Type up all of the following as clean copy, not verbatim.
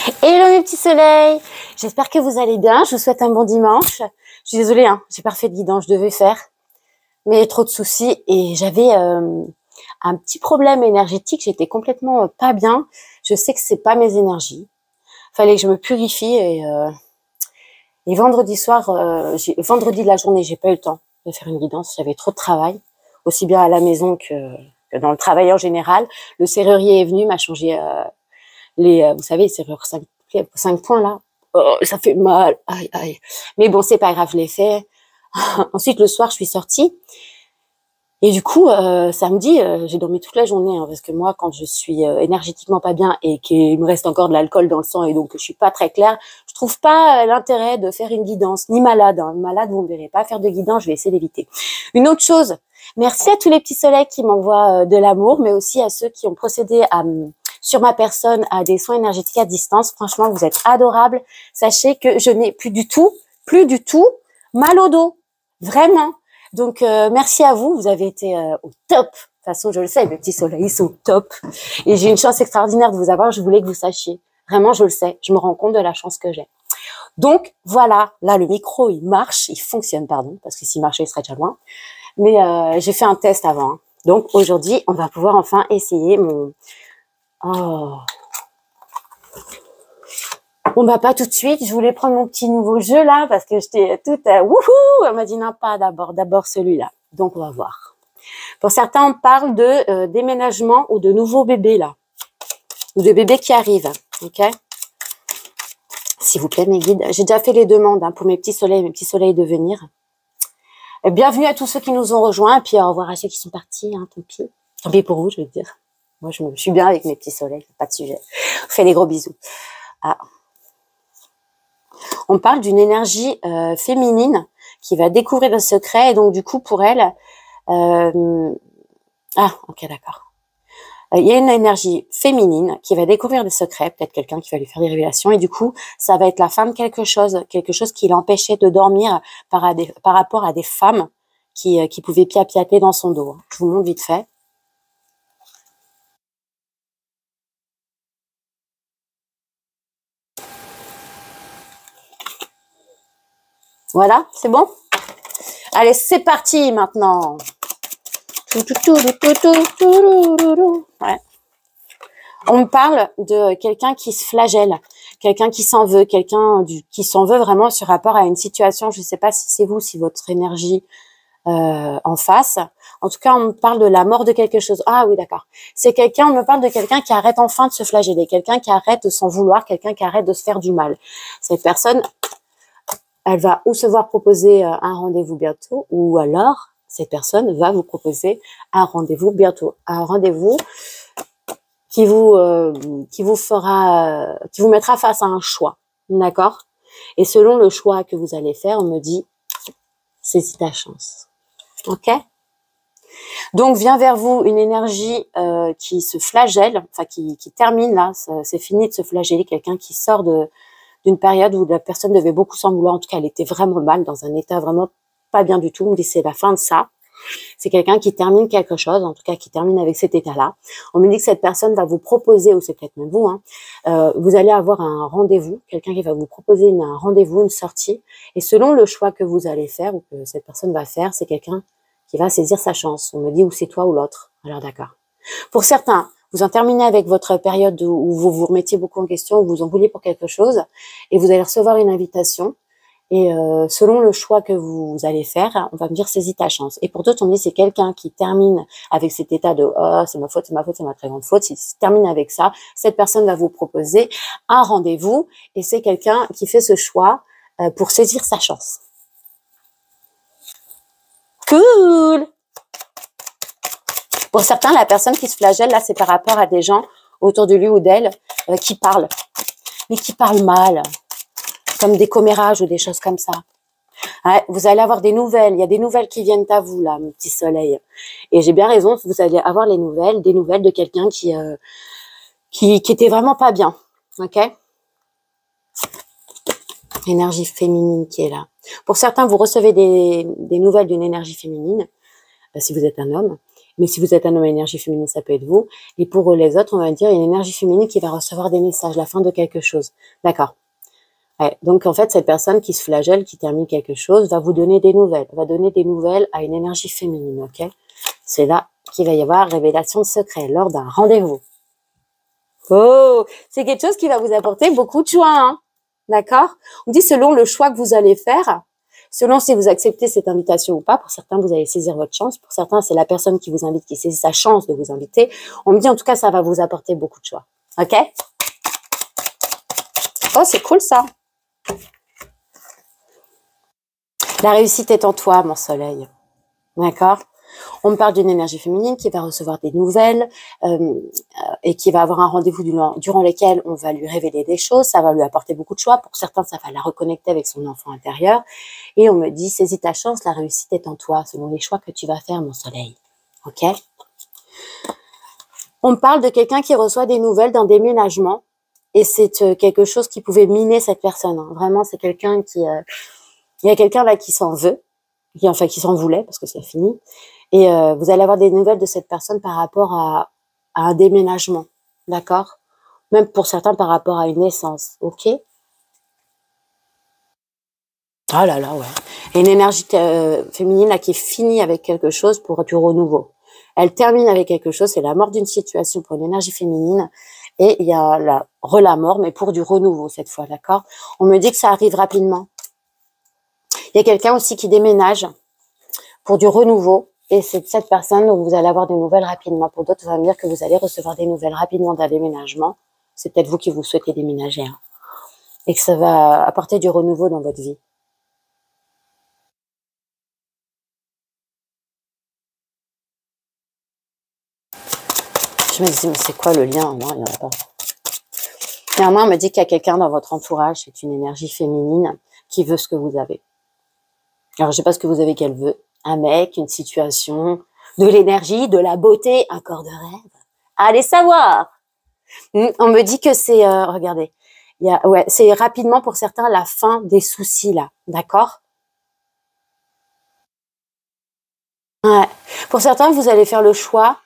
Hello mes petits soleils, j'espère que vous allez bien, je vous souhaite un bon dimanche. Je suis désolée, hein, j'ai pas fait de guidance, je devais faire, mais trop de soucis et j'avais un petit problème énergétique, j'étais complètement pas bien. Je sais que c'est pas mes énergies, fallait que je me purifie et vendredi soir, vendredi de la journée, j'ai pas eu le temps de faire une guidance, j'avais trop de travail, aussi bien à la maison que dans le travail en général. Le serrurier est venu, m'a changé vous savez, les serrures 5 points là. Oh, ça fait mal. Aïe, aïe. Mais bon, c'est pas grave, je l'ai fait. Ensuite, le soir, je suis sortie. Et du coup, samedi, j'ai dormi toute la journée, hein, parce que moi, quand je suis énergétiquement pas bien et qu'il me reste encore de l'alcool dans le sang et donc que je suis pas très claire, je trouve pas l'intérêt de faire une guidance, ni malade. Hein. Malade, vous ne verrez pas faire de guidance, je vais essayer d'éviter. Une autre chose, merci à tous les petits soleils qui m'envoient de l'amour, mais aussi à ceux qui ont procédé sur ma personne à des soins énergétiques à distance. Franchement, vous êtes adorables. Sachez que je n'ai plus du tout mal au dos. Vraiment. Donc, merci à vous. Vous avez été au top. De toute façon, je le sais, mes petits soleils, ils sont au top. Et j'ai une chance extraordinaire de vous avoir. Je voulais que vous sachiez. Vraiment, je le sais. Je me rends compte de la chance que j'ai. Donc, voilà. Là, le micro, il marche. Il fonctionne, pardon. Parce que s'il marchait, il serait déjà loin. Mais j'ai fait un test avant. Hein. Donc, aujourd'hui, on va pouvoir enfin essayer mon... Oh. Bon, bah, pas tout de suite. Je voulais prendre mon petit nouveau jeu, là, parce que j'étais toute, wouhou! Elle m'a dit, non, pas d'abord celui-là. Donc, on va voir. Pour certains, on parle de déménagement ou de nouveaux bébés, là. Ou de bébés qui arrivent. OK? S'il vous plaît, mes guides. J'ai déjà fait les demandes, hein, pour mes petits soleils de venir. Bienvenue à tous ceux qui nous ont rejoints. Et puis, au revoir à ceux qui sont partis, hein, tant pis. Tant pis pour vous, je veux dire. Moi, je suis bien avec mes petits soleils. Pas de sujet. Je vous fais des gros bisous. Ah. On parle d'une énergie féminine qui va découvrir le secret et donc du coup pour elle, ok, d'accord. Il y a une énergie féminine qui va découvrir des secrets, peut-être quelqu'un qui va lui faire des révélations et du coup ça va être la fin de quelque chose qui l'empêchait de dormir par rapport à des femmes qui pouvaient piapiater dans son dos. Je vous montre vite fait. Voilà, c'est bon? Allez, c'est parti maintenant. Ouais. On me parle de quelqu'un qui se flagelle, quelqu'un qui s'en veut, qui s'en veut vraiment sur rapport à une situation. Je ne sais pas si c'est vous, si votre énergie en face. En tout cas, on me parle de la mort de quelque chose. Ah oui, d'accord. On me parle de quelqu'un qui arrête enfin de se flageller, quelqu'un qui arrête de s'en vouloir, quelqu'un qui arrête de se faire du mal. Cette personne, elle va ou se voir proposer un rendez-vous bientôt, ou alors cette personne va vous proposer un rendez-vous bientôt, un rendez-vous qui vous mettra face à un choix, d'accord? Et selon le choix que vous allez faire, on me dit, saisis ta chance, ok? Donc vient vers vous une énergie qui se flagelle, enfin qui termine là, c'est fini de se flageller, quelqu'un qui sort d'une période où la personne devait beaucoup s'en vouloir, en tout cas elle était vraiment mal, dans un état vraiment pas bien du tout, on me dit c'est la fin de ça. C'est quelqu'un qui termine quelque chose, en tout cas qui termine avec cet état-là. On me dit que cette personne va vous proposer, ou c'est peut-être même vous, hein, vous allez avoir un rendez-vous, quelqu'un qui va vous proposer un rendez-vous, une sortie, et selon le choix que vous allez faire, ou que cette personne va faire, c'est quelqu'un qui va saisir sa chance. On me dit ou c'est toi ou l'autre. Alors d'accord. Pour certains, vous en terminez avec votre période où vous vous remettiez beaucoup en question, où vous en vouliez pour quelque chose, et vous allez recevoir une invitation. Et selon le choix que vous allez faire, on va me dire saisis ta chance. Et pour d'autres, on me dit c'est quelqu'un qui termine avec cet état de oh c'est ma faute, c'est ma très grande faute. S'il termine avec ça, cette personne va vous proposer un rendez-vous et c'est quelqu'un qui fait ce choix pour saisir sa chance. Cool. Pour certains, la personne qui se flagelle là, c'est par rapport à des gens autour de lui ou d'elle qui parlent, mais qui parlent mal. Comme des commérages ou des choses comme ça. Ouais, vous allez avoir des nouvelles. Il y a des nouvelles qui viennent à vous, là, mon petit soleil. Et j'ai bien raison, vous allez avoir des nouvelles de quelqu'un qui était vraiment pas bien. Ok? Énergie féminine qui est là. Pour certains, vous recevez des nouvelles d'une énergie féminine, si vous êtes un homme. Mais si vous êtes un homme à énergie féminine, ça peut être vous. Et pour les autres, on va dire, il y a une énergie féminine qui va recevoir des messages, la fin de quelque chose. D'accord. Ouais. Donc, en fait, cette personne qui se flagelle, qui termine quelque chose, va vous donner des nouvelles. Va donner des nouvelles à une énergie féminine, ok? C'est là qu'il va y avoir révélation de secret lors d'un rendez-vous. Oh, c'est quelque chose qui va vous apporter beaucoup de joie, hein? D'accord? On dit selon le choix que vous allez faire, selon si vous acceptez cette invitation ou pas. Pour certains, vous allez saisir votre chance. Pour certains, c'est la personne qui vous invite qui saisit sa chance de vous inviter. On me dit en tout cas, ça va vous apporter beaucoup de joie. Ok? Oh, c'est cool ça. La réussite est en toi, mon soleil. D'accord? On me parle d'une énergie féminine qui va recevoir des nouvelles et qui va avoir un rendez-vous durant lequel on va lui révéler des choses. Ça va lui apporter beaucoup de joie. Pour certains, ça va la reconnecter avec son enfant intérieur. Et on me dit, saisis ta chance, la réussite est en toi, selon les choix que tu vas faire, mon soleil. Ok? On me parle de quelqu'un qui reçoit des nouvelles d'un déménagement. Et c'est quelque chose qui pouvait miner cette personne. Hein. Vraiment, c'est quelqu'un qui... il y a quelqu'un là qui s'en veut, qui s'en voulait, parce que c'est fini. Et vous allez avoir des nouvelles de cette personne par rapport à un déménagement, d'accord? Même pour certains par rapport à une naissance, ok? Ah là là, ouais. Et une énergie féminine là qui finit avec quelque chose pour du renouveau. Elle termine avec quelque chose, c'est la mort d'une situation pour une énergie féminine. Et il y a la mort, mais pour du renouveau cette fois, d'accord? On me dit que ça arrive rapidement. Il y a quelqu'un aussi qui déménage pour du renouveau. Et c'est cette personne dont vous allez avoir des nouvelles rapidement. Pour d'autres, ça va me dire que vous allez recevoir des nouvelles rapidement d'un déménagement. C'est peut-être vous qui vous souhaitez déménager. Hein. Et que ça va apporter du renouveau dans votre vie. Je me dis, mais c'est quoi le lien? Non, il n'y en a pas. Néanmoins, on me dit qu'il y a quelqu'un dans votre entourage, c'est une énergie féminine, qui veut ce que vous avez. Alors, je sais pas ce que vous avez qu'elle veut. Un mec, une situation, de l'énergie, de la beauté, un corps de rêve. Allez savoir. On me dit que c'est, regardez, ouais, c'est rapidement pour certains la fin des soucis là, d'accord? Ouais. Pour certains, vous allez faire le choix.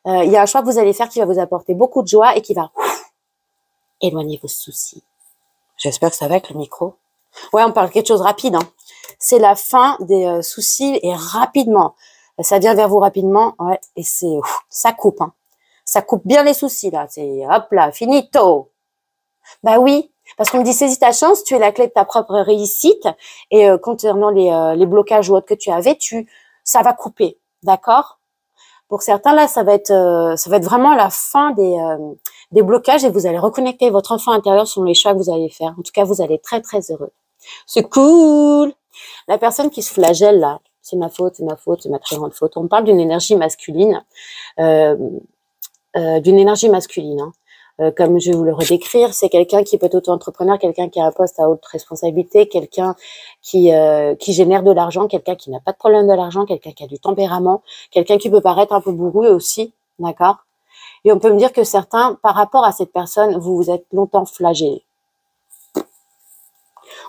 Il y a un choix que vous allez faire qui va vous apporter beaucoup de joie et qui va éloigner vos soucis. J'espère que ça va avec le micro. Ouais, on parle de quelque chose de rapide. Hein. C'est la fin des soucis et rapidement. Ça vient vers vous rapidement. Ouais, et c'est ça coupe. Hein. Ça coupe bien les soucis là. C'est hop là, finito. Bah oui, parce qu'on me dit saisis ta chance, tu es la clé de ta propre réussite. Et concernant les blocages ou autres que tu avais, ça va couper, d'accord? Pour certains là, ça va être vraiment la fin des blocages et vous allez reconnecter votre enfant intérieur sur les choix que vous allez faire. En tout cas, vous allez être très très heureux. C'est cool. La personne qui se flagelle là, c'est ma faute, c'est ma faute, c'est ma très grande faute. On parle d'une énergie masculine, Hein. Comme je vais vous le redécrire, c'est quelqu'un qui peut être auto-entrepreneur, quelqu'un qui a un poste à haute responsabilité, quelqu'un qui génère de l'argent, quelqu'un qui n'a pas de problème de l'argent, quelqu'un qui a du tempérament, quelqu'un qui peut paraître un peu bourru aussi, d'accord? Et on peut me dire que certains, par rapport à cette personne, vous vous êtes longtemps flagellés.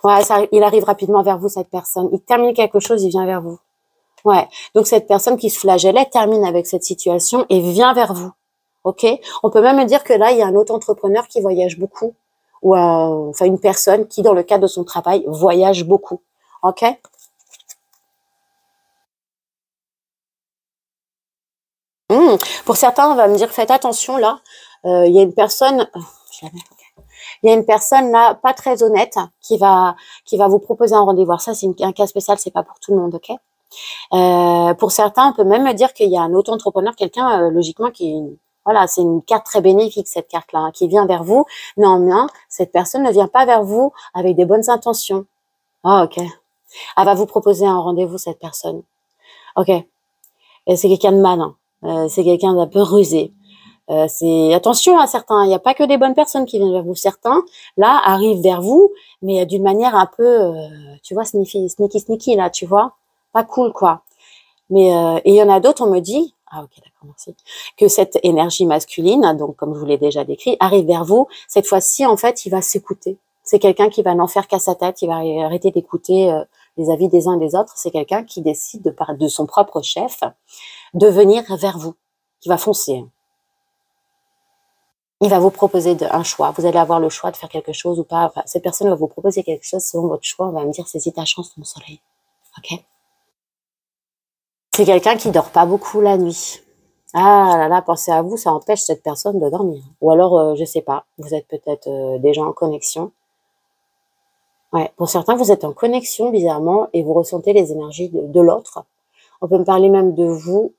Ouais, il arrive rapidement vers vous, cette personne. Il termine quelque chose, il vient vers vous. Ouais. Donc, cette personne qui se flagellait termine avec cette situation et vient vers vous. Ok? On peut même me dire que là, il y a un auto-entrepreneur qui voyage beaucoup. Ou enfin, une personne qui, dans le cadre de son travail, voyage beaucoup. Ok? Pour certains, on va me dire, faites attention là. Il y a une personne... Il y a une personne là, pas très honnête, qui va vous proposer un rendez-vous. Ça, c'est un cas spécial, c'est pas pour tout le monde, ok? Pour certains, on peut même me dire qu'il y a un auto-entrepreneur, quelqu'un, logiquement, voilà, c'est une carte très bénéfique, cette carte-là, hein, qui vient vers vous. Néanmoins, cette personne ne vient pas vers vous avec des bonnes intentions. Ah, ok. Elle va vous proposer un rendez-vous, cette personne. Ok. Et c'est quelqu'un de malin. C'est quelqu'un d'un peu rusé. C'est attention à certains. Il n'y a pas que des bonnes personnes qui viennent vers vous. Certains, là, arrivent vers vous, mais d'une manière un peu, tu vois, sneaky, là, tu vois. Pas cool, quoi. Mais et il y en a d'autres, on me dit, ah ok, d'accord, merci, que cette énergie masculine, donc comme je vous l'ai déjà décrit, arrive vers vous. Cette fois-ci, en fait, il va s'écouter. C'est quelqu'un qui va n'en faire qu'à sa tête. Il va arrêter d'écouter les avis des uns et des autres. C'est quelqu'un qui décide de son propre chef. de venir vers vous, qui va foncer. Il va vous proposer un choix. Vous allez avoir le choix de faire quelque chose ou pas. Enfin, cette personne va vous proposer quelque chose selon votre choix. On va me dire, saisis ta chance, mon soleil. Ok? C'est quelqu'un qui dort pas beaucoup la nuit. Ah là là, pensez à vous, ça empêche cette personne de dormir. Ou alors, je sais pas, vous êtes peut-être déjà en connexion. Ouais, pour certains, vous êtes en connexion bizarrement et vous ressentez les énergies de l'autre. On peut me parler même de vous.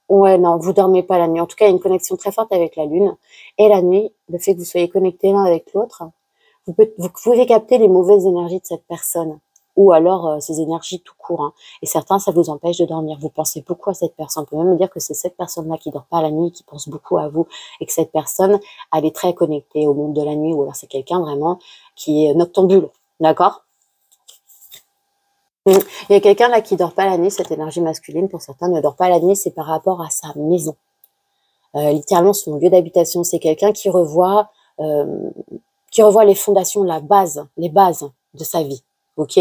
Ouais, non, vous dormez pas la nuit. En tout cas, il y a une connexion très forte avec la lune. Et la nuit, le fait que vous soyez connectés l'un avec l'autre, vous pouvez capter les mauvaises énergies de cette personne. Ou alors ces énergies tout court. Hein. Et certains, ça vous empêche de dormir. Vous pensez beaucoup à cette personne. On peut même me dire que c'est cette personne-là qui dort pas la nuit, qui pense beaucoup à vous. Et que cette personne, elle est très connectée au monde de la nuit. Ou alors c'est quelqu'un vraiment qui est noctambule. D'accord? Il y a quelqu'un là qui dort pas la nuit, cette énergie masculine, pour certains, ne dort pas la nuit, c'est par rapport à sa maison. Littéralement, son lieu d'habitation, c'est quelqu'un qui revoit les fondations, les bases de sa vie. Ok?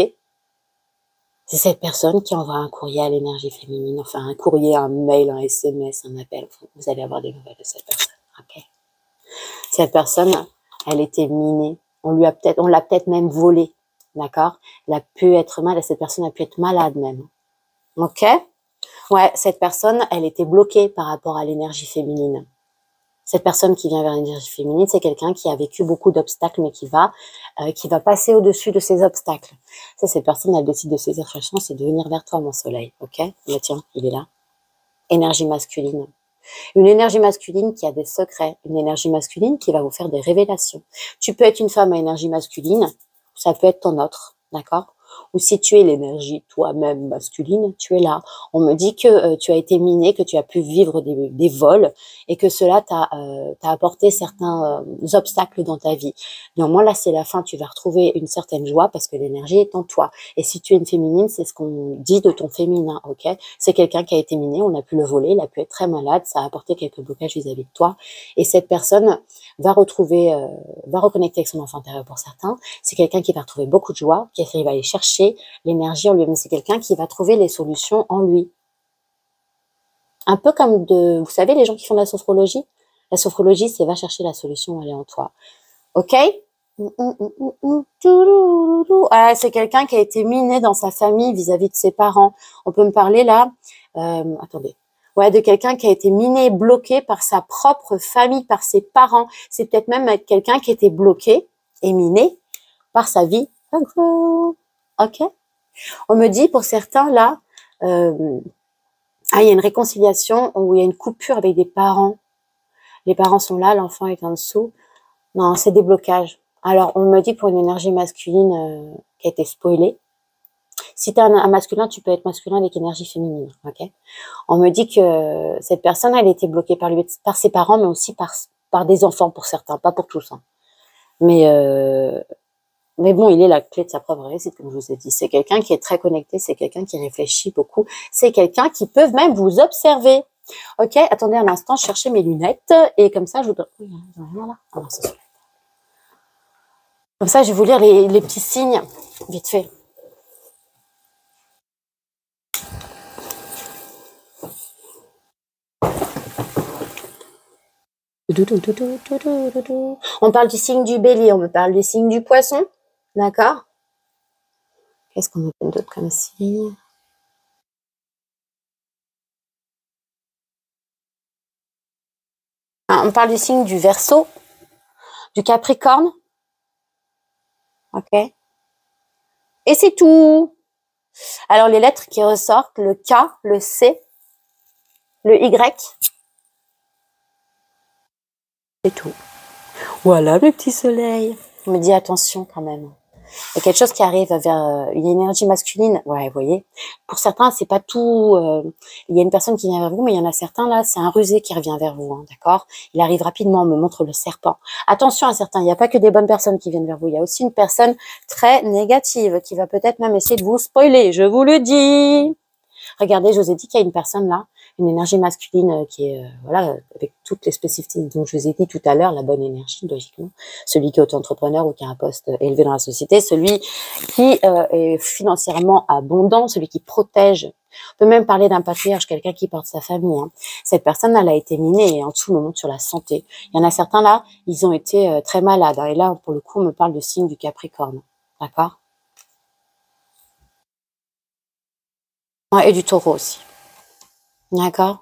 C'est cette personne qui envoie un courrier à l'énergie féminine, enfin un courrier, un mail, un SMS, un appel. Enfin, vous allez avoir des nouvelles de cette personne. Ok? Cette personne, elle était minée. On l'a peut-être même volée. D'accord? Elle a pu être malade, cette personne a pu être malade même. Ok? Ouais, cette personne, elle était bloquée par rapport à l'énergie féminine. Cette personne qui vient vers l'énergie féminine, c'est quelqu'un qui a vécu beaucoup d'obstacles, mais qui va passer au-dessus de ces obstacles. Ça, cette personne, elle décide de saisir sa chance et de venir vers toi, mon soleil. Ok? Là, tiens, il est là. Énergie masculine. Une énergie masculine qui a des secrets. Une énergie masculine qui va vous faire des révélations. Tu peux être une femme à énergie masculine, ça peut être ton autre, d'accord? Ou si tu es l'énergie toi-même masculine, tu es là. On me dit que tu as été miné, que tu as pu vivre des vols et que cela t'a apporté certains obstacles dans ta vie. Néanmoins, là, c'est la fin. Tu vas retrouver une certaine joie parce que l'énergie est en toi. Et si tu es une féminine, c'est ce qu'on dit de ton féminin, ok? C'est quelqu'un qui a été miné, on a pu le voler, il a pu être très malade, ça a apporté quelques blocages vis-à-vis de toi. Et cette personne va reconnecter avec son enfant intérieur pour certains. C'est quelqu'un qui va retrouver beaucoup de joie, qui va aller chercher l'énergie en lui. Mais c'est quelqu'un qui va trouver les solutions en lui. Un peu comme vous savez, les gens qui font de la sophrologie. La sophrologie, c'est va chercher la solution, elle est en toi. Ok? Ah, c'est quelqu'un qui a été miné dans sa famille vis-à-vis de ses parents. On peut me parler là, attendez. Ouais, de quelqu'un qui a été miné, bloqué par sa propre famille, par ses parents. C'est peut-être même quelqu'un qui était bloqué et miné par sa vie. Ok? On me dit pour certains là, il y a une réconciliation ou il y a une coupure avec des parents. Les parents sont là, l'enfant est en dessous. Non, c'est des blocages. Alors, on me dit pour une énergie masculine qui a été spoilée. Si tu es un masculin, tu peux être masculin avec énergie féminine. Ok? On me dit que cette personne, elle a été bloquée par ses parents, mais aussi par des enfants pour certains, pas pour tous. Hein. Mais bon, il est la clé de sa propre réussite, comme je vous ai dit. C'est quelqu'un qui est très connecté, c'est quelqu'un qui réfléchit beaucoup, c'est quelqu'un qui peut même vous observer. Ok, attendez un instant, je cherchais mes lunettes, et comme ça, je vous donne... Voilà. Ah non, c'est comme ça, je vais vous lire les petits signes, vite fait. On parle du signe du bélier, on me parle du signe du poisson, d'accord? Qu'est-ce qu'on me donne d'autre comme signe? On parle du signe du Verseau, du Capricorne, ok? Et c'est tout. Alors les lettres qui ressortent, le K, le C, le Y, c'est tout. Voilà mes petits soleils. On me dit attention quand même. Il y a quelque chose qui arrive vers une énergie masculine. Ouais, vous voyez. Pour certains, c'est pas tout. Il y a une personne qui vient vers vous, mais il y en a certains là, c'est un rusé qui revient vers vous, hein, d'accord? Il arrive rapidement, on me montre le serpent. Attention à certains, il n'y a pas que des bonnes personnes qui viennent vers vous. Il y a aussi une personne très négative qui va peut-être même essayer de vous spoiler. Je vous le dis. Regardez, je vous ai dit qu'il y a une personne là une énergie masculine qui est, voilà, avec toutes les spécificités dont je vous ai dit tout à l'heure, la bonne énergie, logiquement. Celui qui est auto-entrepreneur ou qui a un poste élevé dans la société, celui qui est financièrement abondant, celui qui protège. On peut même parler d'un patriarche, quelqu'un qui porte sa famille. Hein. Cette personne, elle a été minée et en dessous, on monte sur la santé. Il y en a certains là, ils ont été très malades. Hein, et là, pour le coup, on me parle de signe du Capricorne. D'accord? Ouais, et du Taureau aussi. D'accord?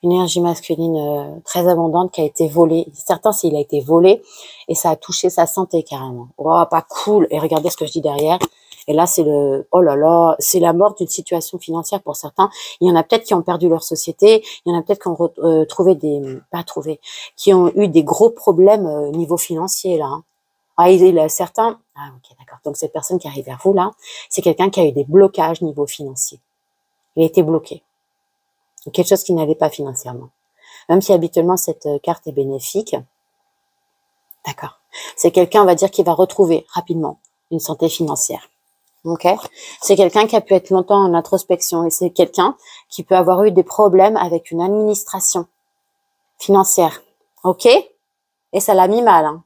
Une énergie masculine très abondante qui a été volée. Certains, s'il a été volé et ça a touché sa santé carrément. Oh, pas cool. Et regardez ce que je dis derrière. Et là, c'est le, oh là là, c'est la mort d'une situation financière pour certains. Il y en a peut-être qui ont perdu leur société. Il y en a peut-être qui ont trouvé pas trouvé, qui ont eu des gros problèmes niveau financier là. Hein. Ah, il a certains. Ah, ok, d'accord. Donc cette personne qui arrive vers vous là, c'est quelqu'un qui a eu des blocages niveau financier. Il a été bloqué. Quelque chose qui n'allait pas financièrement. Même si habituellement cette carte est bénéfique, d'accord. C'est quelqu'un, on va dire, qui va retrouver rapidement une santé financière. Ok. C'est quelqu'un qui a pu être longtemps en introspection et c'est quelqu'un qui peut avoir eu des problèmes avec une administration financière. Ok. Et ça l'a mis mal. Hein.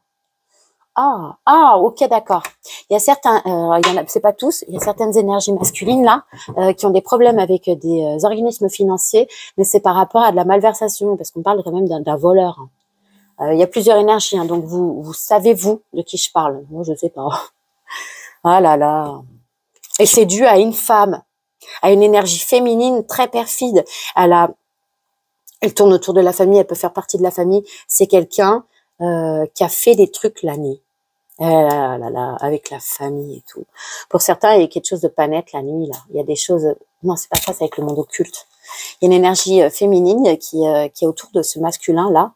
Ok, d'accord. Il y a certains, il y en a, c'est pas tous, il y a certaines énergies masculines là qui ont des problèmes avec des organismes financiers, mais c'est par rapport à de la malversation, parce qu'on parle quand même d'un voleur. Hein. Il y a plusieurs énergies, hein, donc vous savez vous de qui je parle. Moi, je sais pas. Ah là là. Et c'est dû à une femme, à une énergie féminine très perfide. Elle tourne autour de la famille, elle peut faire partie de la famille. C'est quelqu'un qui a fait des trucs la nuit. Avec la famille et tout. Pour certains, il y a quelque chose de pas net la nuit, là. Il y a des choses, non, c'est pas ça, c'est avec le monde occulte. Il y a une énergie féminine qui est autour de ce masculin-là.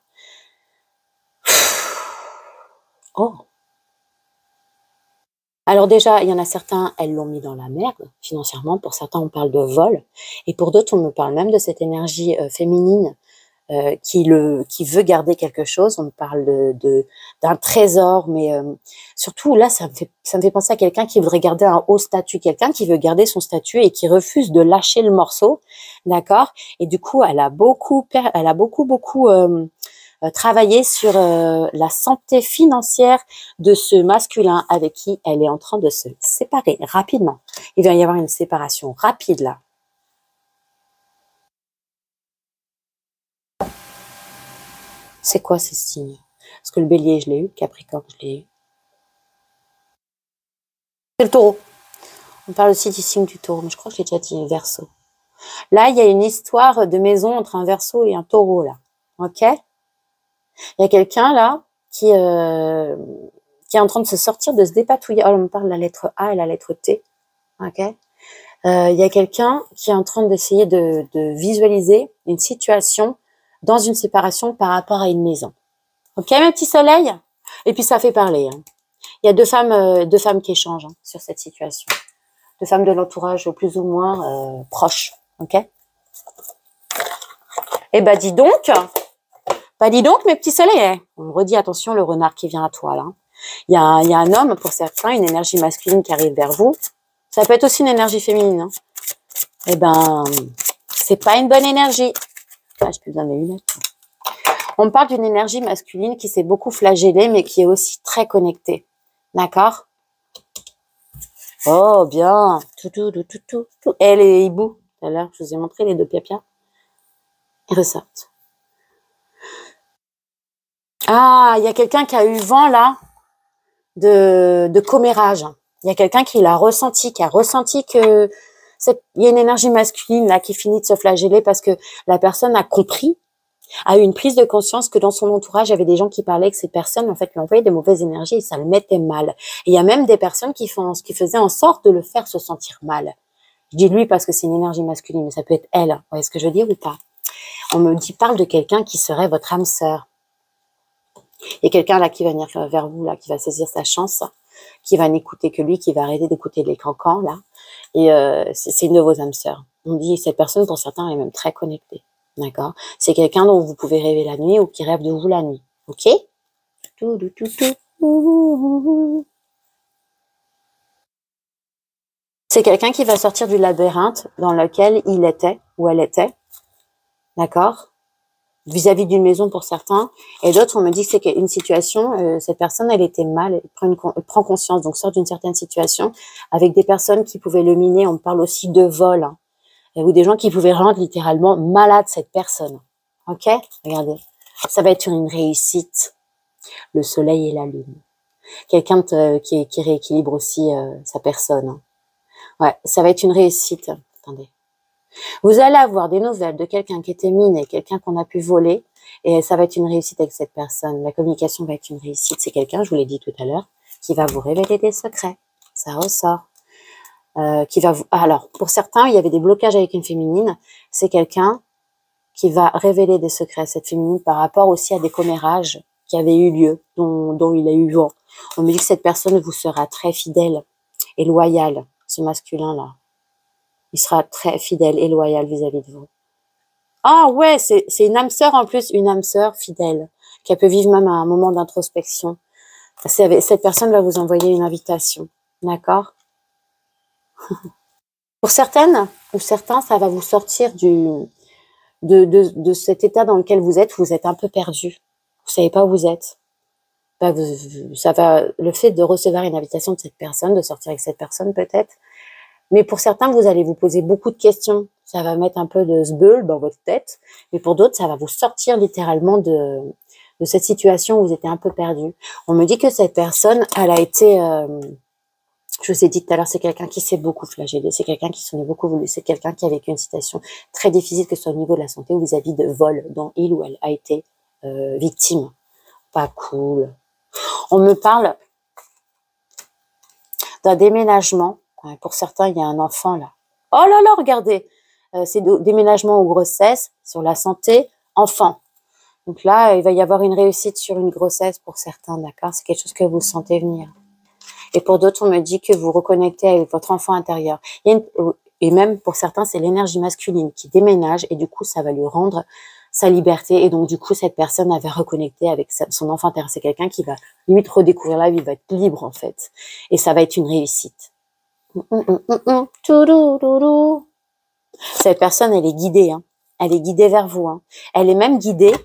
Oh. Alors déjà, il y en a certains, elles l'ont mis dans la merde, financièrement. Pour certains, on parle de vol. Et pour d'autres, on me parle même de cette énergie féminine qui veut garder quelque chose. On parle d'un trésor, mais surtout là, ça me fait penser à quelqu'un qui voudrait garder un haut statut, quelqu'un qui veut garder son statut et qui refuse de lâcher le morceau, d'accord. Et du coup, elle a beaucoup travaillé sur la santé financière de ce masculin avec qui elle est en train de se séparer rapidement. Il va y avoir une séparation rapide là. C'est quoi ces signes? Parce que le bélier, je l'ai eu, Capricorne, je l'ai eu. C'est le taureau. On parle aussi du signe du taureau, mais je crois que j'ai déjà dit Verseau. Là, il y a une histoire de maison entre un Verseau et un taureau, là. Ok? Il y a quelqu'un, là, qui est en train de se sortir, de se dépatouiller. Oh, on me parle de la lettre A et la lettre T. Ok? Il y a quelqu'un qui est en train d'essayer de visualiser une situation dans une séparation par rapport à une maison. Ok, mes petits soleils? Et puis, ça fait parler, hein. Il y a deux femmes qui échangent hein, sur cette situation. Deux femmes de l'entourage plus ou moins proches. Ok. Eh ben dis donc, mes petits soleils. On me redit attention le renard qui vient à toi là. Il y a un homme pour certains, une énergie masculine qui arrive vers vous. Ça peut être aussi une énergie féminine. Hein. Eh ben c'est pas une bonne énergie. Ah, j'ai plus besoin de mes lunettes. On parle d'une énergie masculine qui s'est beaucoup flagellée, mais qui est aussi très connectée. D'accord? Oh, bien. Tout. Et les hiboux, tout à l'heure, je vous ai montré les deux piapias. Ils ressortent. Ah, il y a quelqu'un qui a eu vent, là, de commérage. Il y a quelqu'un qui l'a ressenti, qui a ressenti que il y a une énergie masculine, là, qui finit de se flageller parce que la personne a compris, a eu une prise de conscience que dans son entourage, il y avait des gens qui parlaient que ces personnes, en fait, lui envoyaient des mauvaises énergies et ça le mettait mal. Et il y a même des personnes qui faisaient en sorte de le faire se sentir mal. Je dis lui parce que c'est une énergie masculine, mais ça peut être elle. Vous voyez ce que je veux dire ou pas? On me parle de quelqu'un qui serait votre âme sœur. Il y a quelqu'un là qui va venir vers vous, là, qui va saisir sa chance, qui va n'écouter que lui, qui va arrêter d'écouter les cancans, là. Et c'est une de vos âmes sœurs. On dit cette personne, pour certains, elle est même très connectée. D'accord? C'est quelqu'un dont vous pouvez rêver la nuit ou qui rêve de vous la nuit. Ok? C'est quelqu'un qui va sortir du labyrinthe dans lequel il était ou elle était. d'accord? Vis-à-vis d'une maison pour certains, et d'autres, on me dit que c'est une situation, cette personne, elle était mal, elle prend conscience, donc sort d'une certaine situation, avec des personnes qui pouvaient le miner, on parle aussi de vol, hein, ou des gens qui pouvaient rendre littéralement malade cette personne, ok? Regardez, ça va être une réussite, le soleil et la lune. Quelqu'un qui rééquilibre aussi sa personne, hein. Ouais, ça va être une réussite, attendez. Vous allez avoir des nouvelles de quelqu'un qui était miné, quelqu'un qu'on a pu voler, et ça va être une réussite avec cette personne. La communication va être une réussite. C'est quelqu'un, je vous l'ai dit tout à l'heure, qui va vous révéler des secrets. Ça ressort. Qui va vous... Alors, pour certains, il y avait des blocages avec une féminine. C'est quelqu'un qui va révéler des secrets à cette féminine par rapport aussi à des commérages qui avaient eu lieu, dont il a eu vent. On me dit que cette personne vous sera très fidèle et loyale, ce masculin-là. Il sera très fidèle et loyal vis-à-vis de vous. Ah ouais, c'est une âme sœur en plus, une âme sœur fidèle, qui peut vivre même à un moment d'introspection. Cette personne va vous envoyer une invitation, d'accord? Pour certaines ou certains, ça va vous sortir de cet état dans lequel vous êtes un peu perdu. Vous savez pas où vous êtes. Bah, le fait de recevoir une invitation de cette personne, de sortir avec cette personne peut-être, mais pour certains, vous allez vous poser beaucoup de questions. Ça va mettre un peu de zbeul dans votre tête. Mais pour d'autres, ça va vous sortir littéralement de cette situation où vous étiez un peu perdu. On me dit que cette personne, elle a été... je vous ai dit tout à l'heure, c'est quelqu'un qui s'est beaucoup flagellé. C'est quelqu'un qui s'en est beaucoup voulu. C'est quelqu'un qui a vécu une situation très difficile, que ce soit au niveau de la santé ou vis-à-vis de vol, dont il ou elle a été victime. Pas cool. On me parle d'un déménagement. Pour certains, il y a un enfant là. Oh là là, regardez, c'est déménagement ou grossesse, sur la santé, enfant. Donc là, il va y avoir une réussite sur une grossesse pour certains, d'accord? C'est quelque chose que vous sentez venir. Et pour d'autres, on me dit que vous reconnectez avec votre enfant intérieur. Et même pour certains, c'est l'énergie masculine qui déménage et du coup, ça va lui rendre sa liberté. Et donc, du coup, cette personne avait reconnecté avec son enfant intérieur. C'est quelqu'un qui va limite redécouvrir la vie, il va être libre en fait. Et ça va être une réussite. Cette personne, elle est guidée, hein. Elle est guidée vers vous, hein. Elle est même guidée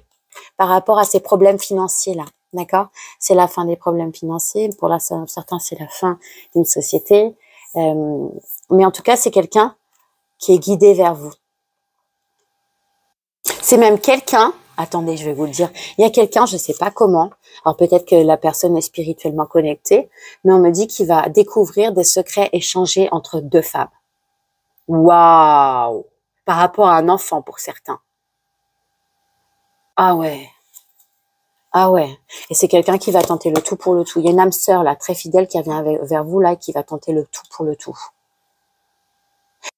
par rapport à ses problèmes financiers là, d'accord? C'est la fin des problèmes financiers. Pour certains, c'est la fin d'une société. Mais en tout cas, c'est quelqu'un qui est guidé vers vous. C'est même quelqu'un, attendez, je vais vous le dire, il y a quelqu'un, je ne sais pas comment, alors peut-être que la personne est spirituellement connectée, mais on me dit qu'il va découvrir des secrets échangés entre deux femmes. Waouh! Par rapport à un enfant pour certains. Ah ouais. Ah ouais. Et c'est quelqu'un qui va tenter le tout pour le tout. Il y a une âme sœur là, très fidèle, qui vient vers vous là, qui va tenter le tout pour le tout.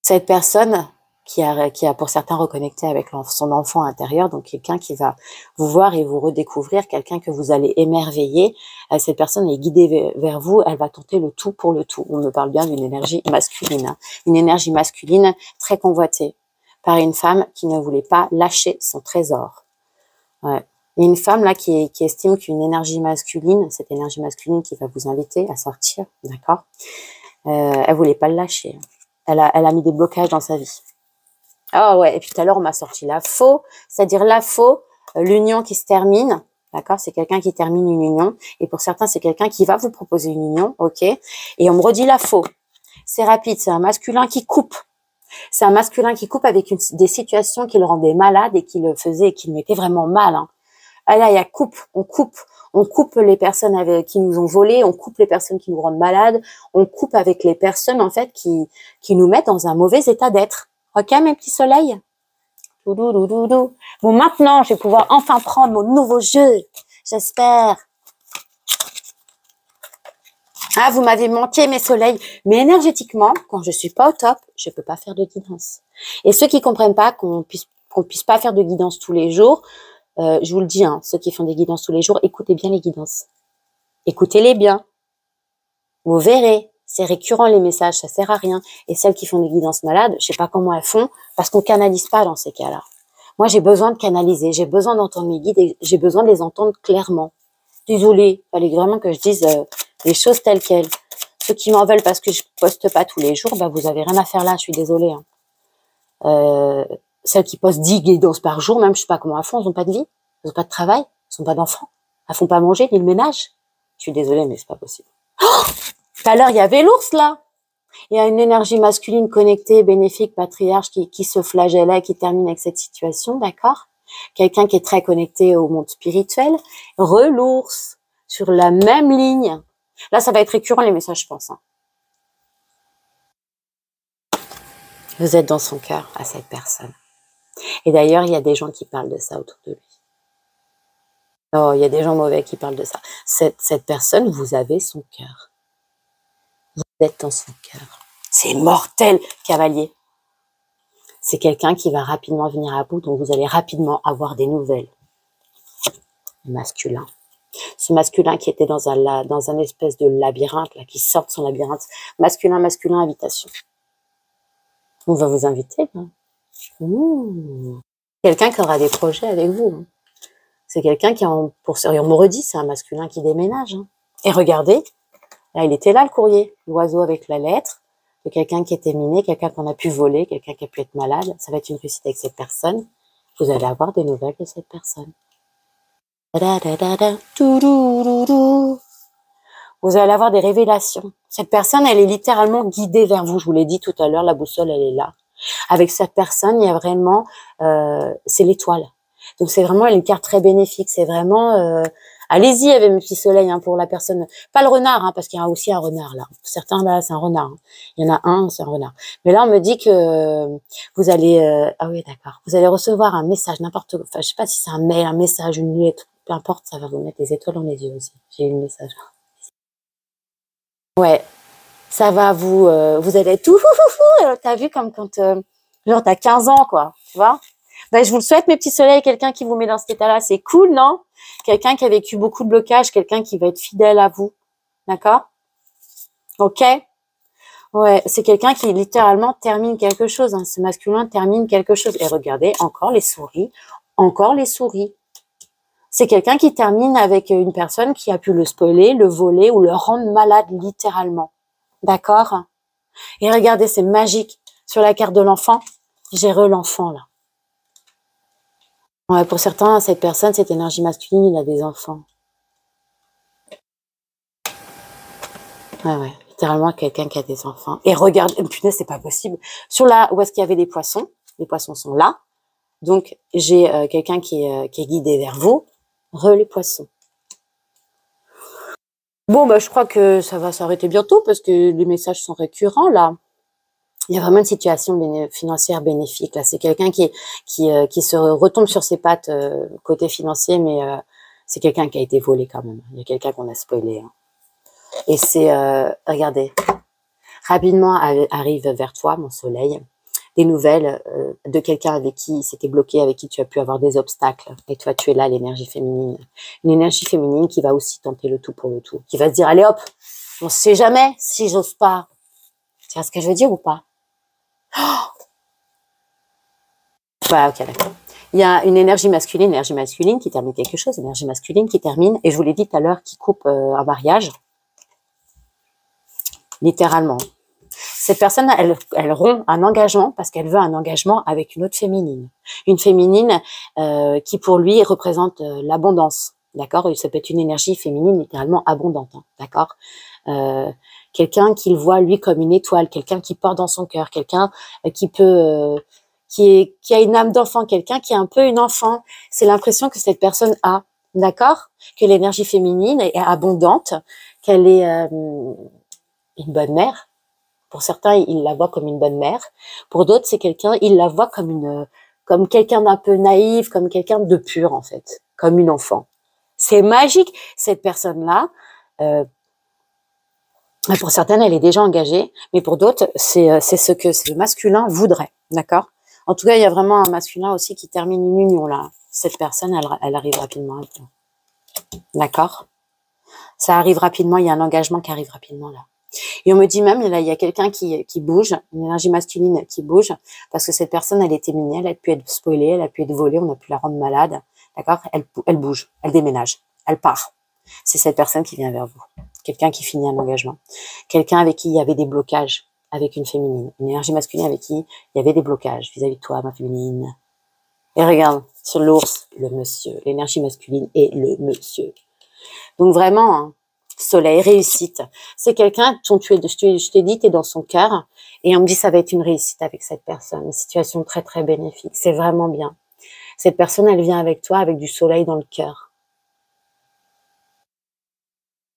Cette personne qui a pour certains reconnecté avec son enfant intérieur, donc quelqu'un qui va vous voir et vous redécouvrir, quelqu'un que vous allez émerveiller. Cette personne est guidée vers vous, elle va tenter le tout pour le tout. On me parle bien d'une énergie masculine, hein. Une énergie masculine très convoitée par une femme qui ne voulait pas lâcher son trésor. Ouais. Il y a une femme là qui estime qu'une énergie masculine, cette énergie masculine qui va vous inviter à sortir, d'accord, elle voulait pas le lâcher. Elle a mis des blocages dans sa vie. Ah ouais, et puis tout à l'heure, on m'a sorti la faux, c'est-à-dire la faux, l'union qui se termine, d'accord? C'est quelqu'un qui termine une union, et pour certains, c'est quelqu'un qui va vous proposer une union, ok? Et on me redit la faux. C'est rapide, c'est un masculin qui coupe. C'est un masculin qui coupe avec des situations qui le rendaient malade et qui le faisaient, qui le mettaient vraiment mal, hein. Ah là, il y a on coupe les personnes qui nous ont volé, on coupe les personnes qui nous rendent malades, on coupe avec les personnes, en fait, qui nous mettent dans un mauvais état d'être. Ok, mes petits soleils? Bon, maintenant, je vais pouvoir enfin prendre mon nouveau jeu. J'espère. Ah, vous m'avez manqué, mes soleils. Mais énergétiquement, quand je suis pas au top, je peux pas faire de guidance. Et ceux qui comprennent pas qu'on puisse pas faire de guidance tous les jours, je vous le dis, hein, ceux qui font des guidances tous les jours, écoutez bien les guidances. Écoutez-les bien. Vous verrez. C'est récurrent les messages, ça sert à rien. Et celles qui font des guidances malades, je sais pas comment elles font, parce qu'on canalise pas dans ces cas-là. Moi, j'ai besoin de canaliser, j'ai besoin d'entendre mes guides et j'ai besoin de les entendre clairement. Désolée, il fallait vraiment que je dise les choses telles quelles. Ceux qui m'en veulent parce que je poste pas tous les jours, bah vous avez rien à faire là, je suis désolée, hein. celles qui postent 10 guidances par jour, même je sais pas comment elles font, elles n'ont pas de vie, elles n'ont pas de travail, elles n'ont pas d'enfants, elles font pas manger ni le ménage. Je suis désolée, mais c'est pas possible. Tout à l'heure, il y avait l'ours là. Il y a une énergie masculine connectée, bénéfique, patriarche qui se flagelle et qui termine avec cette situation, d'accord? Quelqu'un qui est très connecté au monde spirituel, l'ours, sur la même ligne. Là, ça va être récurrent les messages, je pense. Hein. Vous êtes dans son cœur à cette personne. Et d'ailleurs, il y a des gens qui parlent de ça autour de lui. Oh, il y a des gens mauvais qui parlent de ça. Cette personne, vous avez son cœur. Vous êtes dans son cœur. C'est mortel, cavalier. C'est quelqu'un qui va rapidement venir à bout, donc vous allez rapidement avoir des nouvelles. Masculin. Ce masculin qui était dans un espèce de labyrinthe, là, qui sort de son labyrinthe. Masculin, invitation. On va vous inviter. Là. Quelqu'un qui aura des projets avec vous. Hein. C'est quelqu'un qui, on me redit, c'est un masculin qui déménage. Hein. Et regardez, là, il était là, le courrier. L'oiseau avec la lettre. De quelqu'un qui était miné, quelqu'un qu'on a pu voler, quelqu'un qui a pu être malade. Ça va être une réussite avec cette personne. Vous allez avoir des nouvelles de cette personne. Vous allez avoir des révélations. Cette personne, elle est littéralement guidée vers vous. Je vous l'ai dit tout à l'heure, la boussole, elle est là. Avec cette personne, il y a vraiment, c'est l'étoile. Donc c'est vraiment une carte très bénéfique. C'est vraiment, allez-y avec mes petits soleils hein, pour la personne. Pas le renard, hein, parce qu'il y a aussi un renard là. Certains là, c'est un renard. Hein. Il y en a un, c'est un renard. Mais là, on me dit que vous allez, ah oui, d'accord. Vous allez recevoir un message, n'importe quoi. Enfin, je sais pas si c'est un mail, un message, une lettre, peu importe. Ça va vous mettre des étoiles dans les yeux aussi. J'ai eu le message. Ouais. Ça va vous allez être tout fou. T'as vu comme quand, genre t'as 15 ans quoi, tu vois. Ben, je vous le souhaite mes petits soleils, quelqu'un qui vous met dans cet état-là, c'est cool, non? Quelqu'un qui a vécu beaucoup de blocages, quelqu'un qui va être fidèle à vous, d'accord? Ok? Ouais, c'est quelqu'un qui littéralement termine quelque chose, hein. Ce masculin termine quelque chose. Et regardez, encore les souris, encore les souris. C'est quelqu'un qui termine avec une personne qui a pu le spoiler, le voler ou le rendre malade littéralement. D'accord? Et regardez, c'est magique. Sur la carte de l'enfant, j'ai l'enfant là. Ouais, pour certains, cette personne, cette énergie masculine, il a des enfants. Ouais, littéralement quelqu'un qui a des enfants. Et regarde, putain, c'est pas possible. Sur là où est-ce qu'il y avait des poissons, les poissons sont là. Donc j'ai quelqu'un qui est guidé vers vous. Les poissons. Bon, bah je crois que ça va s'arrêter bientôt parce que les messages sont récurrents là. Il y a vraiment une situation financière bénéfique là. C'est quelqu'un qui se retombe sur ses pattes côté financier, mais c'est quelqu'un qui a été volé quand même. Il y a quelqu'un qu'on a spoilé. Hein. Et c'est regardez, rapidement arrive vers toi, mon soleil, des nouvelles de quelqu'un avec qui c'était bloqué, avec qui tu as pu avoir des obstacles. Et toi, tu es là, l'énergie féminine, une énergie féminine qui va aussi tenter le tout pour le tout, qui va se dire allez hop, on sait jamais si j'ose pas. Tu vois ce que je veux dire ou pas? Ouais, ok, d'accord. Il y a une énergie masculine qui termine quelque chose, énergie masculine qui termine, et je vous l'ai dit tout à l'heure, qui coupe un mariage. Littéralement. Cette personne, elle rompt un engagement parce qu'elle veut un engagement avec une autre féminine. Une féminine qui, pour lui, représente l'abondance. D'accord? Ça peut être une énergie féminine littéralement abondante. Hein, d'accord? Quelqu'un qu'il voit, lui, comme une étoile. Quelqu'un qui porte dans son cœur. Quelqu'un qui peut... qui a une âme d'enfant. Quelqu'un qui est un peu une enfant. C'est l'impression que cette personne a. D'accord? Que l'énergie féminine est abondante. Qu'elle est une bonne mère. Pour certains, ils la voient comme une bonne mère. Pour d'autres, c'est quelqu'un, ils la voient comme quelqu'un d'un peu naïf, comme quelqu'un de pur, en fait. Comme une enfant. C'est magique. Cette personne-là, pour certaines, elle est déjà engagée, mais pour d'autres, c'est ce que ce masculin voudrait. D'accord? En tout cas, il y a vraiment un masculin aussi qui termine une union, là. Cette personne, elle arrive rapidement. D'accord? Ça arrive rapidement, il y a un engagement qui arrive rapidement, là. Et on me dit même, là, il y a quelqu'un qui bouge, une énergie masculine qui bouge, parce que cette personne, elle était minée, elle a pu être spoilée, elle a pu être volée, on a pu la rendre malade, d'accord? Elle bouge, elle déménage, elle part. C'est cette personne qui vient vers vous. Quelqu'un qui finit un engagement. Quelqu'un avec qui il y avait des blocages. avec une féminine, une énergie masculine avec qui il y avait des blocages vis-à-vis de toi, ma féminine. Et regarde, sur l'ours, le monsieur, l'énergie masculine et le monsieur. Donc vraiment, hein, soleil, réussite. C'est quelqu'un dont je t'ai dit, tu es dans son cœur, et on me dit ça va être une réussite avec cette personne, une situation très très bénéfique, c'est vraiment bien. Cette personne, elle vient avec toi avec du soleil dans le cœur.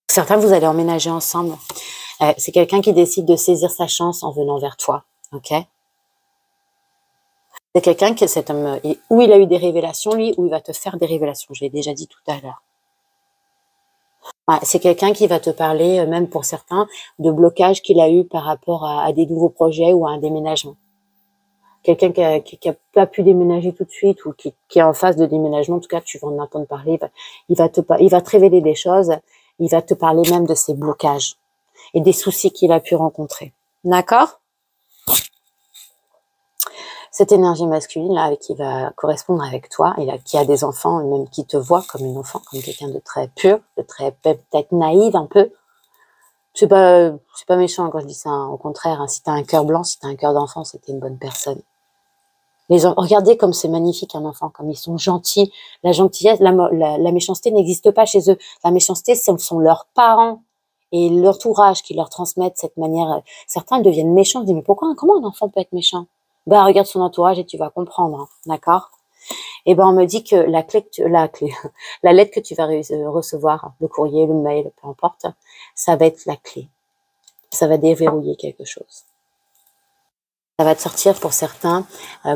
Certains, vous allez emménager ensemble. C'est quelqu'un qui décide de saisir sa chance en venant vers toi, ok? C'est quelqu'un qui, cet homme, où il a eu des révélations, lui, où il va te faire des révélations, je l'ai déjà dit tout à l'heure. Ouais, c'est quelqu'un qui va te parler, même pour certains, de blocages qu'il a eu par rapport à des nouveaux projets ou à un déménagement. Quelqu'un qui a pas pu déménager tout de suite ou qui est en phase de déménagement, en tout cas, tu vas en entendre parler, il va te révéler des choses, il va te parler même de ses blocages et des soucis qu'il a pu rencontrer. D'accord? Cette énergie masculine là, qui va correspondre avec toi, et là, qui a des enfants, et même qui te voit comme une enfant, comme quelqu'un de très pur, de très peut-être naïve un peu. C'est pas méchant quand je dis ça, hein. Au contraire, hein, si t'as un cœur blanc, si t'as un cœur d'enfant, c'est une bonne personne. Regardez comme c'est magnifique un enfant, comme ils sont gentils. La gentillesse, la méchanceté n'existe pas chez eux. La méchanceté, ce sont leurs parents et l'entourage qui leur transmettent cette manière. Certains deviennent méchants. Je dis mais pourquoi, comment un enfant peut être méchant? Bah regarde son entourage et tu vas comprendre, hein, d'accord? Et ben on me dit que la lettre que tu vas recevoir, le courrier, le mail, peu importe, ça va être la clé. Ça va déverrouiller quelque chose. Ça va te sortir pour certains,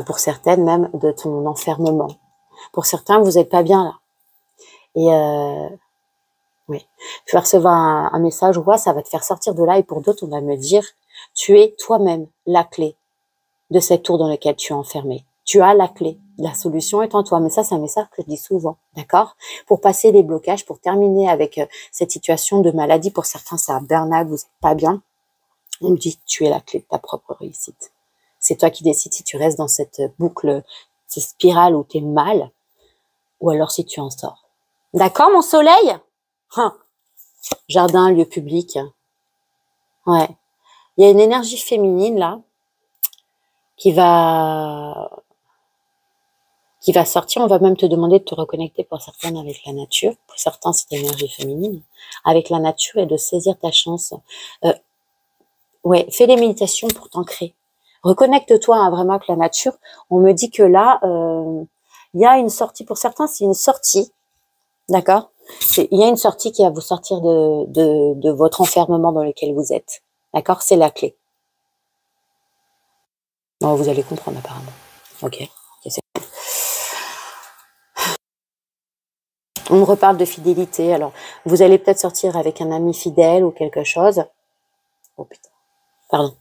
pour certaines même, de ton enfermement. Pour certains, vous n'êtes pas bien là. Et oui, tu vas recevoir un message ou quoi, ça va te faire sortir de là. Et pour d'autres, on va me dire, tu es toi-même la clé de cette tour dans laquelle tu es enfermé. Tu as la clé. La solution est en toi. Mais ça, c'est un message que je dis souvent, d'accord? Pour passer les blocages, pour terminer avec cette situation de maladie. Pour certains, c'est un burn-out, vous n'êtes pas bien. On me dit, tu es la clé de ta propre réussite. C'est toi qui décides si tu restes dans cette boucle, cette spirale où tu es mal, ou alors si tu en sors. D'accord, mon soleil? Jardin, lieu public. Ouais. Il y a une énergie féminine, là, qui va sortir. On va même te demander de te reconnecter pour certaines avec la nature. Pour certains, c'est l'énergie féminine. Avec la nature et de saisir ta chance. Ouais, fais des méditations pour t'ancrer. Reconnecte-toi hein, vraiment avec la nature. On me dit que là, il y a une sortie. Pour certains, c'est une sortie. D'accord? Il y a une sortie qui va vous sortir de votre enfermement dans lequel vous êtes. D'accord? C'est la clé. Bon, vous allez comprendre apparemment. Ok. On me reparle de fidélité. Alors, vous allez peut-être sortir avec un ami fidèle ou quelque chose. Oh putain. Pardon.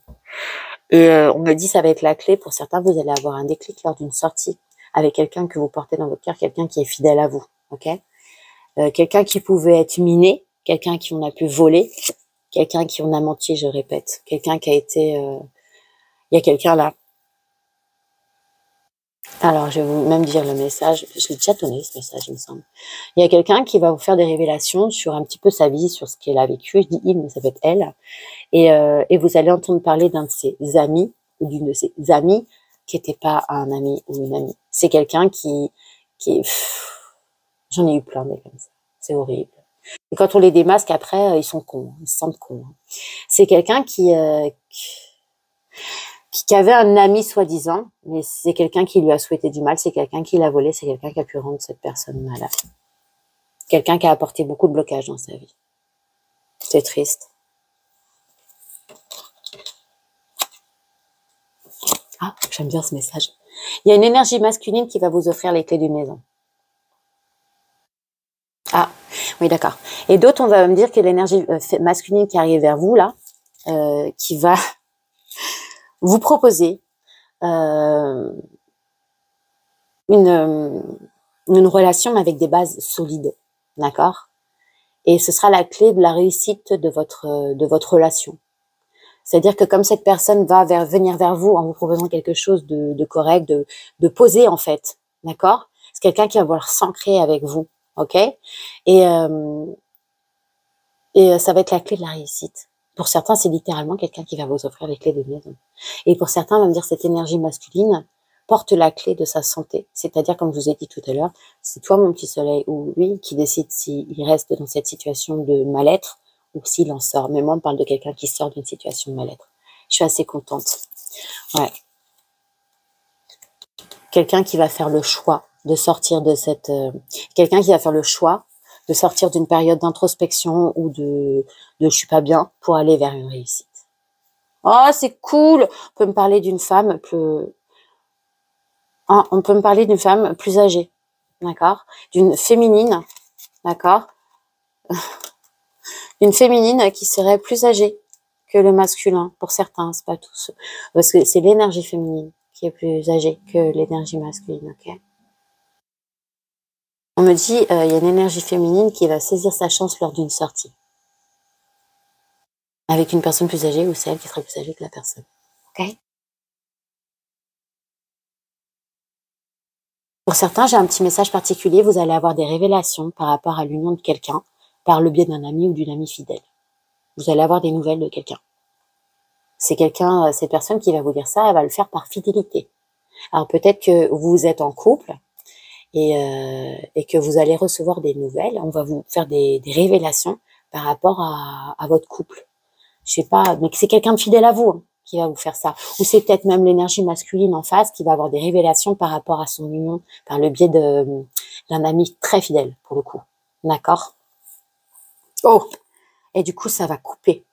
Et on me dit ça va être la clé. Pour certains, vous allez avoir un déclic lors d'une sortie avec quelqu'un que vous portez dans votre cœur, quelqu'un qui est fidèle à vous. Ok? Quelqu'un qui pouvait être miné, quelqu'un qui on a pu voler, quelqu'un qui on a menti, je répète. Quelqu'un qui a été... Il y a quelqu'un là. Alors, je vais vous même dire le message. Je l'ai déjà donné, ce message, il me semble. Il y a quelqu'un qui va vous faire des révélations sur un petit peu sa vie, sur ce qu'elle a vécu. Je dis il, mais ça peut être elle. Et vous allez entendre parler d'un de ses amis ou d'une de ses amies qui n'était pas un ami ou une amie. C'est quelqu'un qui est... J'en ai eu plein des comme ça. C'est horrible. Et quand on les démasque après, ils sont cons. Ils se sentent cons. C'est quelqu'un qui avait un ami soi-disant, mais c'est quelqu'un qui lui a souhaité du mal, c'est quelqu'un qui l'a volé, c'est quelqu'un qui a pu rendre cette personne malade. Quelqu'un qui a apporté beaucoup de blocages dans sa vie. C'est triste. Ah, j'aime bien ce message. Il y a une énergie masculine qui va vous offrir les clés d'une maison. Ah, oui, d'accord. Et d'autres, on va me dire que l'énergie masculine qui arrive vers vous, là, qui va vous proposer une relation avec des bases solides, d'accord? Et ce sera la clé de la réussite de votre relation. C'est-à-dire que comme cette personne va venir vers vous en vous proposant quelque chose de correct, de posé en fait, d'accord? C'est quelqu'un qui va vouloir s'ancrer avec vous, ok? Et ça va être la clé de la réussite. Pour certains, c'est littéralement quelqu'un qui va vous offrir les clés de maison. Et pour certains, on va me dire cette énergie masculine porte la clé de sa santé. C'est-à-dire, comme je vous ai dit tout à l'heure, c'est toi, mon petit soleil, ou lui, qui décide s'il reste dans cette situation de mal-être ou s'il en sort. Mais moi, on parle de quelqu'un qui sort d'une situation de mal-être. Je suis assez contente. Ouais. Quelqu'un qui va faire le choix de sortir de cette... quelqu'un qui va faire le choix de sortir d'une période d'introspection ou de je suis pas bien pour aller vers une réussite. Oh, c'est cool. On peut me parler d'une femme plus... on peut me parler d'une femme plus âgée, d'accord? D'une féminine, d'accord? Une féminine qui serait plus âgée que le masculin, pour certains, c'est pas tous. Parce que c'est l'énergie féminine qui est plus âgée que l'énergie masculine, ok? On me dit, il y a une énergie féminine qui va saisir sa chance lors d'une sortie. Avec une personne plus âgée ou celle qui serait plus âgée que la personne, ok? Pour certains, j'ai un petit message particulier, vous allez avoir des révélations par rapport à l'union de quelqu'un, par le biais d'un ami ou d'une amie fidèle. Vous allez avoir des nouvelles de quelqu'un. C'est quelqu'un, cette personne qui va vous dire ça, elle va le faire par fidélité. Alors peut-être que vous êtes en couple et que vous allez recevoir des nouvelles, on va vous faire des révélations par rapport à votre couple. Je sais pas, mais c'est quelqu'un de fidèle à vous, hein, qui va vous faire ça. Ou c'est peut-être même l'énergie masculine en face qui va avoir des révélations par rapport à son union, par le biais d'un ami très fidèle, pour le coup. D'accord? Oh! Et du coup, ça va couper.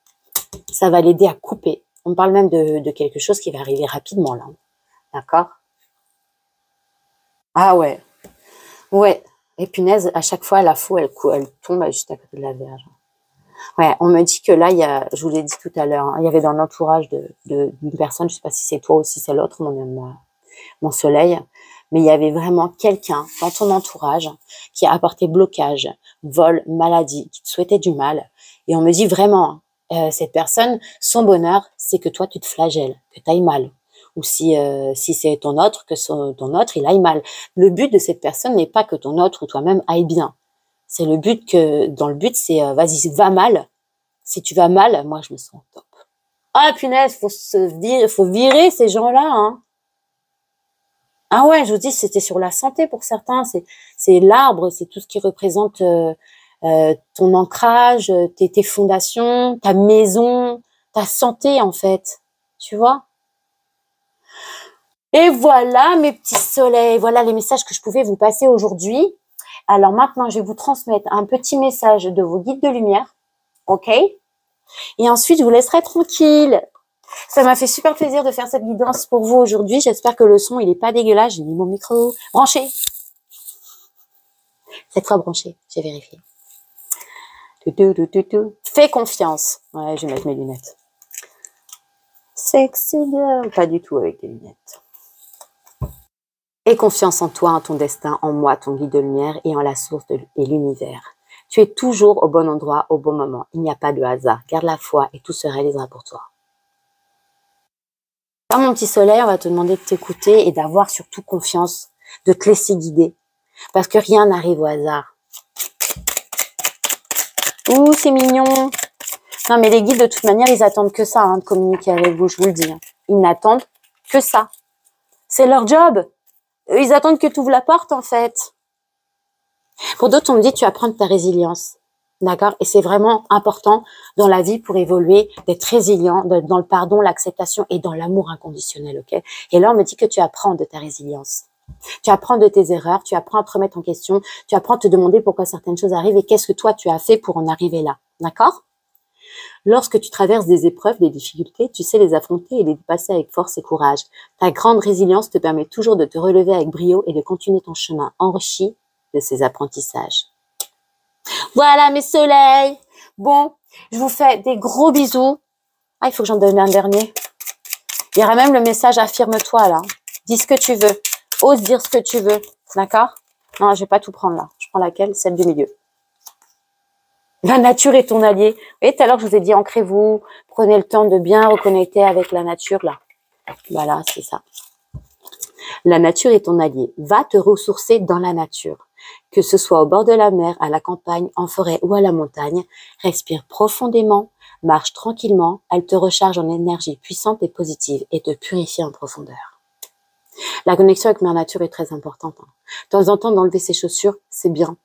Ça va l'aider à couper. On parle même de quelque chose qui va arriver rapidement, là. D'accord? Ah ouais. Ouais. Et punaise, à chaque fois, la faux, elle tombe juste à côté de la Vierge. Ouais, on me dit que là, je vous l'ai dit tout à l'heure, hein, il y avait dans l'entourage d'une personne, je sais pas si c'est toi ou si c'est l'autre, mon soleil, mais il y avait vraiment quelqu'un dans ton entourage qui a apporté blocage, vol, maladie, qui te souhaitait du mal. Et on me dit vraiment, cette personne, son bonheur, c'est que toi, tu te flagelles, que tu ailles mal. Ou si c'est ton autre, que ton autre, il aille mal. Le but de cette personne n'est pas que ton autre ou toi-même aille bien. C'est le but c'est vas-y, va mal. Si tu vas mal, moi, je me sens top. Ah, punaise, faut virer ces gens-là, hein. Ah ouais, je vous dis, c'était sur la santé pour certains. C'est l'arbre, c'est tout ce qui représente ton ancrage, tes fondations, ta maison, ta santé, en fait. Tu vois? Et voilà, mes petits soleils. Voilà les messages que je pouvais vous passer aujourd'hui. Alors maintenant, je vais vous transmettre un petit message de vos guides de lumière. OK? Et ensuite, je vous laisserai tranquille. Ça m'a fait super plaisir de faire cette guidance pour vous aujourd'hui. J'espère que le son, il est pas dégueulasse. J'ai mis mon micro branché. Cette fois branché, j'ai vérifié. Fais confiance. Ouais, je vais mettre mes lunettes. Sexy girl. Pas du tout avec les lunettes. Aie confiance en toi, en ton destin, en moi, ton guide de lumière et en la source et l'univers. Tu es toujours au bon endroit, au bon moment. Il n'y a pas de hasard. Garde la foi et tout se réalisera pour toi. Alors, mon petit soleil, on va te demander de t'écouter et d'avoir surtout confiance, de te laisser guider. Parce que rien n'arrive au hasard. Ouh, c'est mignon. Non, mais les guides, de toute manière, ils attendent que ça, hein, de communiquer avec vous, je vous le dis. Hein. Ils n'attendent que ça. C'est leur job. Ils attendent que tu ouvres la porte, en fait. Pour d'autres, on me dit, tu apprends de ta résilience. D'accord? Et c'est vraiment important dans la vie pour évoluer, d'être résilient, dans le pardon, l'acceptation et dans l'amour inconditionnel, ok? Et là, on me dit que tu apprends de ta résilience. Tu apprends de tes erreurs, tu apprends à te remettre en question, tu apprends à te demander pourquoi certaines choses arrivent et qu'est-ce que toi, tu as fait pour en arriver là. D'accord? Lorsque tu traverses des épreuves, des difficultés, tu sais les affronter et les dépasser avec force et courage. Ta grande résilience te permet toujours de te relever avec brio et de continuer ton chemin enrichi de ces apprentissages. Voilà mes soleils. Bon, je vous fais des gros bisous. Ah, il faut que j'en donne un dernier. Il y aura même le message affirme-toi là. Dis ce que tu veux. Ose dire ce que tu veux. D'accord? Non, je vais pas tout prendre là. Je prends laquelle? Celle du milieu. La nature est ton allié. Vous voyez, tout à l'heure, je vous ai dit, ancrez-vous. Prenez le temps de bien reconnecter avec la nature là. Voilà, c'est ça. La nature est ton allié. Va te ressourcer dans la nature. Que ce soit au bord de la mer, à la campagne, en forêt ou à la montagne, respire profondément, marche tranquillement, elle te recharge en énergie puissante et positive et te purifie en profondeur. La connexion avec Mère Nature est très importante. De temps en temps, d'enlever ses chaussures, c'est bien.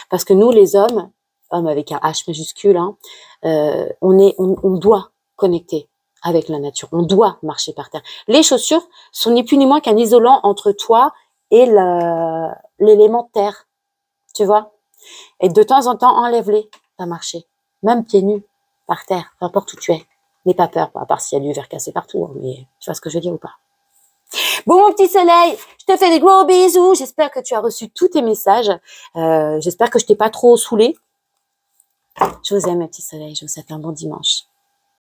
Parce que nous, les hommes avec un H majuscule, on doit connecter avec la nature. On doit marcher par terre. Les chaussures sont ni plus ni moins qu'un isolant entre toi et l'élément terre. Tu vois? Et de temps en temps, enlève-les à marcher. Même pieds nus, par terre, peu importe où tu es. N'aie pas peur, à part s'il y a du verre cassé partout. Hein, mais tu vois ce que je veux dire ou pas? Bon, mon petit soleil, je te fais des gros bisous. J'espère que tu as reçu tous tes messages. J'espère que je t'ai pas trop saoulé. Je vous aime, mes petits soleils. Je vous souhaite un bon dimanche.